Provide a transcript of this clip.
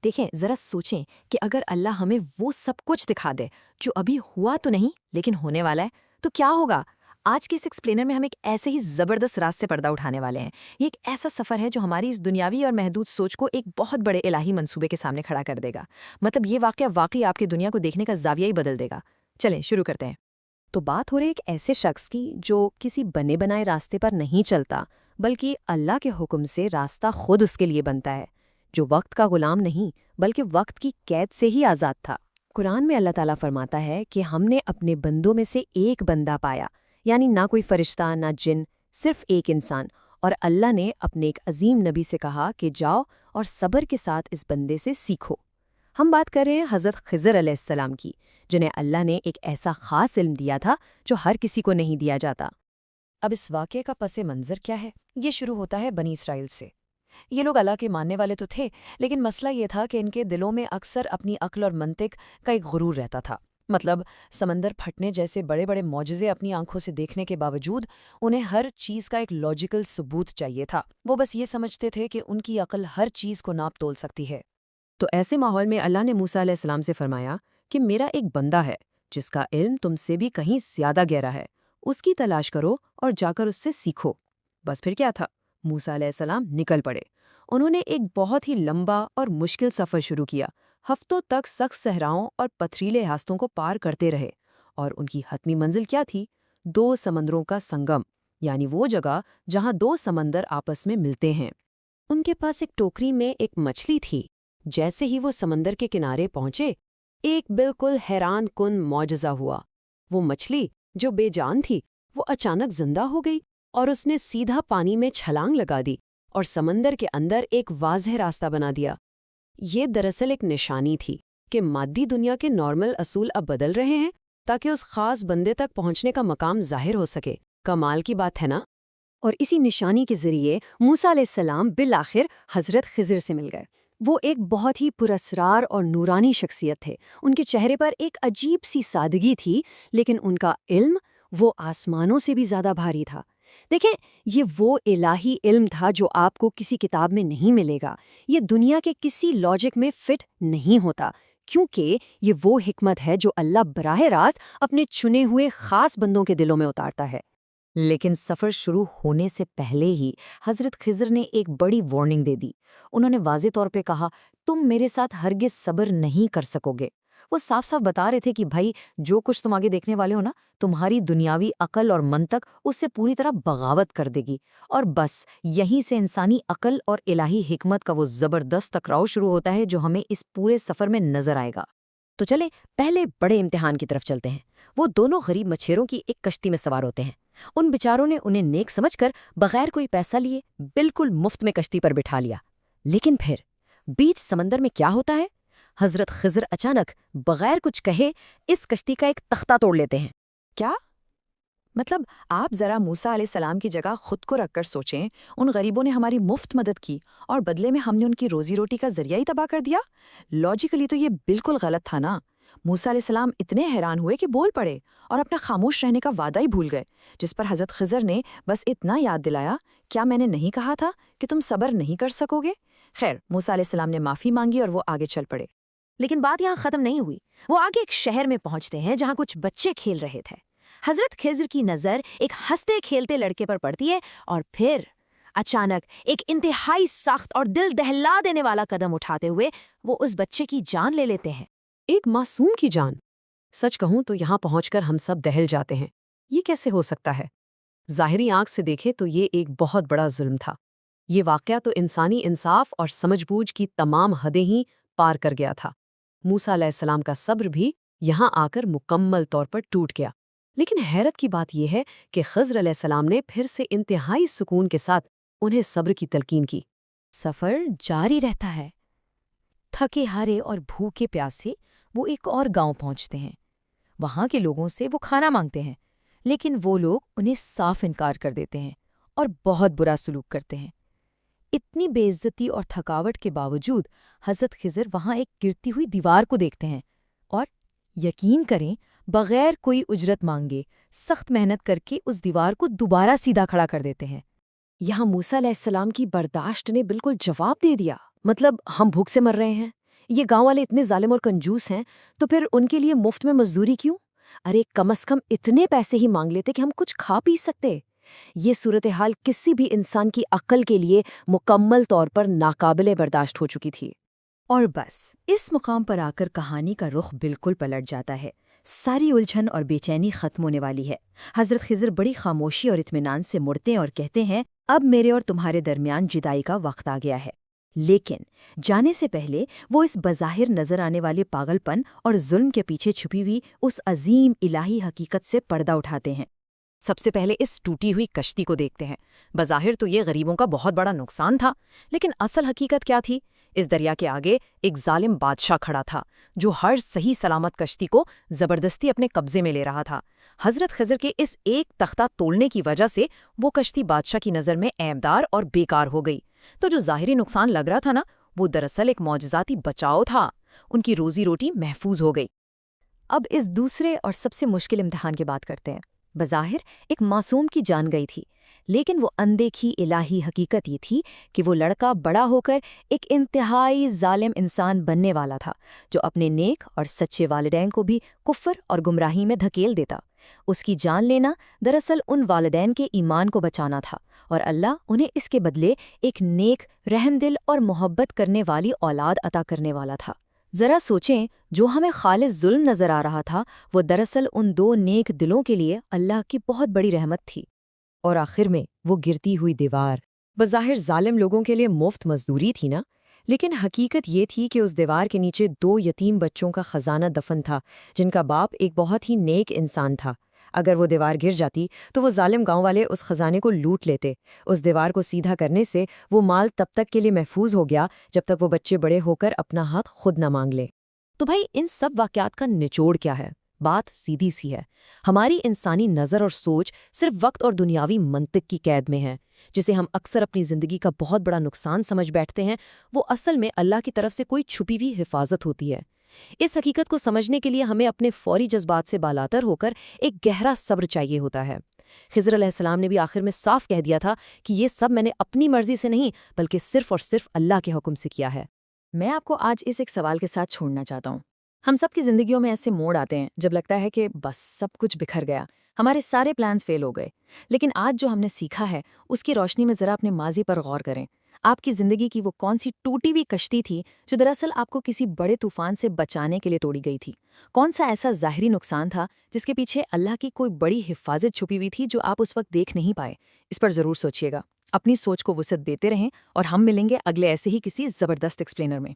دیکھیں ذرا سوچیں کہ اگر اللہ ہمیں وہ سب کچھ دکھا دے جو ابھی ہوا تو نہیں لیکن ہونے والا ہے تو کیا ہوگا؟ آج کے اس ایکسپلینر میں ہم ایک ایسے ہی زبردست راز سے پردہ اٹھانے والے ہیں۔ یہ ایک ایسا سفر ہے جو ہماری اس دنیاوی اور محدود سوچ کو ایک بہت بڑے الہی منصوبے کے سامنے کھڑا کر دے گا۔ مطلب یہ واقعہ واقعی آپ کی دنیا کو دیکھنے کا زاویہ ہی بدل دے گا۔ چلیں شروع کرتے ہیں۔ تو بات ہو رہی ایک ایسے شخص کی جو کسی بنے بنائے راستے پر نہیں چلتا، بلکہ اللہ کے حکم سے راستہ خود اس کے لیے بنتا ہے، جو وقت کا غلام نہیں بلکہ وقت کی قید سے ہی آزاد تھا۔ قرآن میں اللہ تعالیٰ فرماتا ہے کہ ہم نے اپنے بندوں میں سے ایک بندہ پایا، یعنی نہ کوئی فرشتہ نہ جن، صرف ایک انسان، اور اللہ نے اپنے ایک عظیم نبی سے کہا کہ جاؤ اور صبر کے ساتھ اس بندے سے سیکھو۔ ہم بات کر رہے ہیں حضرت خضر علیہ السلام کی، جنہیں اللہ نے ایک ایسا خاص علم دیا تھا جو ہر کسی کو نہیں دیا جاتا۔ اب اس واقعے کا پس منظر کیا ہے؟ یہ شروع ہوتا ہے بنی اسرائیل سے۔ یہ لوگ اللہ کے ماننے والے تو تھے، لیکن مسئلہ یہ تھا کہ ان کے دلوں میں اکثر اپنی عقل اور منطق کا ایک غرور رہتا تھا۔ مطلب سمندر پھٹنے جیسے بڑے بڑے معجزے اپنی آنکھوں سے دیکھنے کے باوجود انہیں ہر چیز کا ایک لاجیکل ثبوت چاہیے تھا۔ وہ بس یہ سمجھتے تھے کہ ان کی عقل ہر چیز کو ناپ تول سکتی ہے۔ تو ایسے ماحول میں اللہ نے موسیٰ علیہ السلام سے فرمایا کہ میرا ایک بندہ ہے جس کا علم تم سے بھی کہیں زیادہ گہرا ہے، اس کی تلاش کرو اور جا کر اس سے سیکھو۔ بس پھر کیا تھا؟ موسیٰ علیہ السلام نکل پڑے۔ انہوں نے ایک بہت ہی لمبا اور مشکل سفر شروع کیا۔ ہفتوں تک سخت صحراؤں اور پتھریلے راستوں کو پار کرتے رہے، اور ان کی حتمی منزل کیا تھی؟ 2 سمندروں کا سنگم، یعنی وہ جگہ جہاں 2 سمندر آپس میں ملتے ہیں۔ ان کے پاس ایک ٹوکری میں ایک مچھلی تھی۔ جیسے ہی وہ سمندر کے کنارے پہنچے، ایک بالکل حیران کن معجزہ ہوا۔ وہ مچھلی جو بے جان تھی، وہ اچانک زندہ ہو گئی، اور اس نے سیدھا پانی میں چھلانگ لگا دی اور سمندر کے اندر ایک واضح راستہ بنا دیا۔ یہ دراصل ایک نشانی تھی کہ مادی دنیا کے نارمل اصول اب بدل رہے ہیں تاکہ اس خاص بندے تک پہنچنے کا مقام ظاہر ہو سکے۔ کمال کی بات ہے نا؟ اور اسی نشانی کے ذریعے موسیٰ علیہ السلام بالآخر حضرت خضر سے مل گئے۔ وہ ایک بہت ہی پراسرار اور نورانی شخصیت تھے۔ ان کے چہرے پر ایک عجیب سی سادگی تھی، لیکن ان کا علم وہ آسمانوں سے بھی زیادہ بھاری تھا۔ دیکھیں، یہ وہ الہی علم تھا جو آپ کو کسی کتاب میں نہیں ملے گا، یہ دنیا کے کسی لاجک میں فٹ نہیں ہوتا، کیونکہ یہ وہ حکمت ہے جو اللہ براہ راست اپنے چنے ہوئے خاص بندوں کے دلوں میں اتارتا ہے۔ لیکن سفر شروع ہونے سے پہلے ہی حضرت خضر نے ایک بڑی وارننگ دے دی۔ انہوں نے واضح طور پہ کہا، تم میرے ساتھ ہرگز صبر نہیں کر سکو گے۔ وہ صاف صاف بتا رہے تھے کہ بھائی جو کچھ تم آگے دیکھنے والے ہو نا، تمہاری دنیاوی عقل اور منطق اس سے پوری طرح بغاوت کر دے گی، اور بس یہیں سے انسانی عقل اور الہی حکمت کا وہ زبردست ٹکراؤ شروع ہوتا ہے جو ہمیں اس پورے سفر میں نظر آئے گا۔ تو چلیں پہلے بڑے امتحان کی طرف چلتے ہیں۔ وہ دونوں غریب مچھیروں کی ایک کشتی میں سوار ہوتے ہیں۔ ان بیچاروں نے انہیں نیک سمجھ کر بغیر کوئی پیسہ لیے بالکل مفت میں کشتی پر بٹھا لیا۔ لیکن پھر بیچ سمندر میں کیا ہوتا ہے؟ حضرت خضر اچانک بغیر کچھ کہے اس کشتی کا ایک تختہ توڑ لیتے ہیں۔ کیا؟ مطلب آپ ذرا موسیٰ علیہ السلام کی جگہ خود کو رکھ کر سوچیں، ان غریبوں نے ہماری مفت مدد کی اور بدلے میں ہم نے ان کی روزی روٹی کا ذریعہ ہی تباہ کر دیا؟ لاجیکلی تو یہ بالکل غلط تھا نا۔ موسیٰ علیہ السلام اتنے حیران ہوئے کہ بول پڑے اور اپنا خاموش رہنے کا وعدہ ہی بھول گئے، جس پر حضرت خضر نے بس اتنا یاد دلایا، کیا میں نے نہیں کہا تھا کہ تم صبر نہیں کر سکو گے؟ خیر، موسیٰ علیہ السلام نے معافی مانگی اور وہ آگے چل پڑے۔ لیکن بات یہاں ختم نہیں ہوئی۔ وہ آگے ایک شہر میں پہنچتے ہیں جہاں کچھ بچے کھیل رہے تھے۔ حضرت خضر کی نظر ایک ہنستے کھیلتے لڑکے پر پڑتی ہے، اور پھر اچانک ایک انتہائی سخت اور دل دہلا دینے والا قدم اٹھاتے ہوئے وہ اس بچے کی جان لے لیتے ہیں۔ ایک معصوم کی جان! سچ کہوں تو یہاں پہنچ کر ہم سب دہل جاتے ہیں۔ یہ کیسے ہو سکتا ہے؟ ظاہری آنکھ سے دیکھے تو یہ ایک بہت بڑا ظلم تھا۔ یہ واقعہ تو انسانی انصاف اور سمجھ بوجھ کی تمام حدیں ہی پار کر گیا تھا۔ موسیٰ علیہ السلام کا صبر بھی یہاں آ کر مکمل طور پر ٹوٹ گیا۔ لیکن حیرت کی بات یہ ہے کہ خضر علیہ السلام نے پھر سے انتہائی سکون کے ساتھ انہیں صبر کی تلقین کی۔ سفر جاری رہتا ہے۔ تھکے ہارے اور بھوکے پیاسے وہ ایک اور گاؤں پہنچتے ہیں۔ وہاں کے لوگوں سے وہ کھانا مانگتے ہیں، لیکن وہ لوگ انہیں صاف انکار کر دیتے ہیں اور بہت برا سلوک کرتے ہیں۔ اتنی بے عزتی اور تھکاوٹ کے باوجود حضرت خضر وہاں ایک گرتی ہوئی دیوار کو دیکھتے ہیں اور یقین کریں بغیر کوئی اجرت مانگے سخت محنت کر کے اس دیوار کو دوبارہ سیدھا کھڑا کر دیتے ہیں۔ یہاں موسیٰ علیہ السلام کی برداشت نے بالکل جواب دے دیا۔ مطلب ہم بھوک سے مر رہے ہیں، یہ گاؤں والے اتنے ظالم اور کنجوس ہیں تو پھر ان کے لیے مفت میں مزدوری کیوں؟ ارے کم از کم اتنے پیسے ہی مانگ لیتے کہ ہم کچھ کھا پی سکتے۔ یہ صورتحال کسی بھی انسان کی عقل کے لیے مکمل طور پر ناقابل برداشت ہو چکی تھی۔ اور بس اس مقام پر آ کر کہانی کا رخ بالکل پلٹ جاتا ہے۔ ساری الجھن اور بے چینی ختم ہونے والی ہے۔ حضرت خضر بڑی خاموشی اور اطمینان سے مڑتے ہیں اور کہتے ہیں، اب میرے اور تمہارے درمیان جدائی کا وقت آ گیا ہے۔ لیکن جانے سے پہلے وہ اس بظاہر نظر آنے والے پاگل پن اور ظلم کے پیچھے چھپی ہوئی اس عظیم الہی حقیقت سے پردہ اٹھاتے ہیں۔ سب سے پہلے اس ٹوٹی ہوئی کشتی کو دیکھتے ہیں۔ بظاہر تو یہ غریبوں کا بہت بڑا نقصان تھا، لیکن اصل حقیقت کیا تھی؟ اس دریا کے آگے ایک ظالم بادشاہ کھڑا تھا جو ہر صحیح سلامت کشتی کو زبردستی اپنے قبضے میں لے رہا تھا۔ حضرت خضر کے اس ایک تختہ توڑنے کی وجہ سے وہ کشتی بادشاہ کی نظر میں عیبدار اور بیکار ہو گئی۔ تو جو ظاہری نقصان لگ رہا تھا نا، وہ دراصل ایک معجزاتی بچاؤ تھا۔ ان کی روزی روٹی محفوظ ہو گئی۔ اب اس دوسرے اور سب سے مشکل امتحان کی بات کرتے ہیں۔ بظاہر ایک معصوم کی جان گئی تھی، لیکن وہ اندیکھی الہی حقیقت یہ تھی کہ وہ لڑکا بڑا ہو کر ایک انتہائی ظالم انسان بننے والا تھا، جو اپنے نیک اور سچے والدین کو بھی کفر اور گمراہی میں دھکیل دیتا۔ اس کی جان لینا دراصل ان والدین کے ایمان کو بچانا تھا، اور اللہ انہیں اس کے بدلے ایک نیک، رحم دل اور محبت کرنے والی اولاد عطا کرنے والا تھا۔ ذرا سوچیں، جو ہمیں خالص ظلم نظر آ رہا تھا وہ دراصل ان دو نیک دلوں کے لیے اللہ کی بہت بڑی رحمت تھی۔ اور آخر میں وہ گرتی ہوئی دیوار بظاہر ظالم لوگوں کے لیے مفت مزدوری تھی نا، لیکن حقیقت یہ تھی کہ اس دیوار کے نیچے 2 یتیم بچوں کا خزانہ دفن تھا، جن کا باپ ایک بہت ہی نیک انسان تھا۔ اگر وہ دیوار گر جاتی تو وہ ظالم گاؤں والے اس خزانے کو لوٹ لیتے۔ اس دیوار کو سیدھا کرنے سے وہ مال تب تک کے لیے محفوظ ہو گیا جب تک وہ بچے بڑے ہو کر اپنا ہاتھ خود نہ مانگ لیں۔ تو بھائی، ان سب واقعات کا نچوڑ کیا ہے؟ بات سیدھی سی ہے۔ ہماری انسانی نظر اور سوچ صرف وقت اور دنیاوی منطق کی قید میں ہے۔ جسے ہم اکثر اپنی زندگی کا بہت بڑا نقصان سمجھ بیٹھتے ہیں، وہ اصل میں اللہ کی طرف سے کوئی چھپی ہوئی حفاظت ہوتی ہے۔ اس حقیقت کو سمجھنے کے لیے ہمیں اپنے فوری جذبات سے بالاتر ہو کر ایک گہرا صبر چاہیے ہوتا ہے۔ خضر علیہ السلام نے بھی آخر میں صاف کہہ دیا تھا کہ یہ سب میں نے اپنی مرضی سے نہیں بلکہ صرف اور صرف اللہ کے حکم سے کیا ہے۔ میں آپ کو آج اس ایک سوال کے ساتھ چھوڑنا چاہتا ہوں۔ ہم سب کی زندگیوں میں ایسے موڑ آتے ہیں جب لگتا ہے کہ بس سب کچھ بکھر گیا، ہمارے سارے پلانز فیل ہو گئے۔ لیکن آج جو ہم نے سیکھا ہے اس کی روشنی میں ذرا اپنے ماضی پر غور کریں۔ آپ کی زندگی کی وہ کون سی ٹوٹی ہوئی کشتی تھی جو دراصل آپ کو کسی بڑے طوفان سے بچانے کے لیے توڑی گئی تھی؟ کون سا ایسا ظاہری نقصان تھا جس کے پیچھے اللہ کی کوئی بڑی حفاظت چھپی ہوئی تھی جو آپ اس وقت دیکھ نہیں پائے؟ اس پر ضرور سوچیے گا۔ اپنی سوچ کو وسعت دیتے رہیں، اور ہم ملیں گے اگلے ایسے ہی کسی زبردست ایکسپلینر میں۔